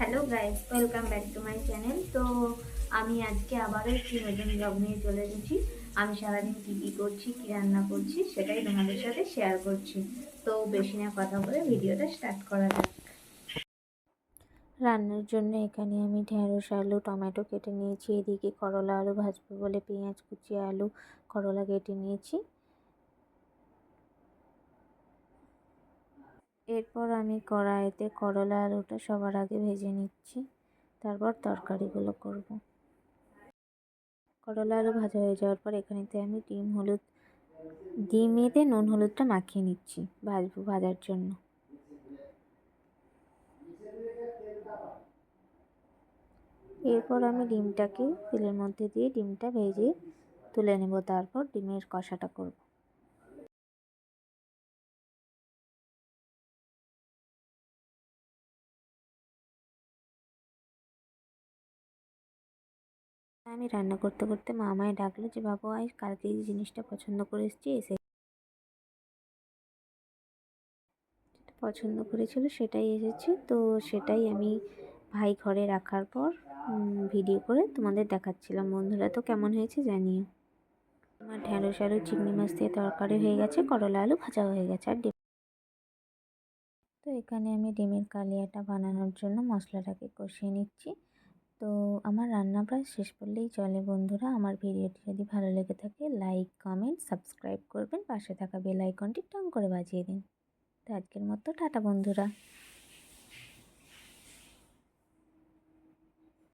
Hello guys, welcome back to my channel. তো আমি আজকে আবারও একটি নতুন ব্লগ নিয়ে চলে এসেছি। আমি সারাদিন কী কী করছি, কী রান্না করছি সেটাই তোমাদের সাথে শেয়ার করছি। তো বেশি না কথা বলে ভিডিওটা স্টার্ট করা যাক। রান্নার জন্য এখানে আমি ঢেঁড়স, আলু, টমেটো কেটে নিয়েছি। এদিকে করলা আলু ভাজবো বলে পেঁয়াজ কুচি, আলু, করলা কেটে নিয়েছি। এরপর আমি কড়াইতে করলা আলুটা সবার আগে ভেজে নিচ্ছি, তারপর তরকারিগুলো করব। করলা আলু ভাজা হয়ে যাওয়ার পর এখানেতে আমি ডিমেতে নুন হলুদটা মাখিয়ে নিচ্ছি ভাজার জন্য। এরপর আমি ডিমটাকে তেলের মধ্যে দিয়ে ডিমটা ভেজে তুলে নেব, তারপর ডিমের কষাটা করব। আমি রান্না করতে করতে মা আমায় ডাকলো যে বাবু আয়, কালকে এই জিনিসটা পছন্দ করে এসেছি, এসে পছন্দ করেছিল সেটাই এসেছে। তো সেটাই আমি ভাই ঘরে রাখার পর ভিডিও করে তোমাদের দেখাচ্ছিলাম। বন্ধুরা তো কেমন হয়েছে জানিও। আমার ঢ্যাঁড়স আলু চিংড়ি মাছ দিয়ে তরকারি হয়ে গেছে, করলা আলু ভাজা হয়ে গেছে, আর ডিম। তো এখানে আমি ডিমের কালিয়াটা বানানোর জন্য মশলাটাকে কষিয়ে নিচ্ছি। তো আমার রান্না প্রায় শেষ করলেই চলে। বন্ধুরা, আমার ভিডিওটি যদি ভালো লেগে থাকে লাইক, কমেন্ট, সাবস্ক্রাইব করবেন, পাশে থাকা বেল আইকনটি টং করে বাজিয়ে দিন। তো আজকের মতো টাটা বন্ধুরা।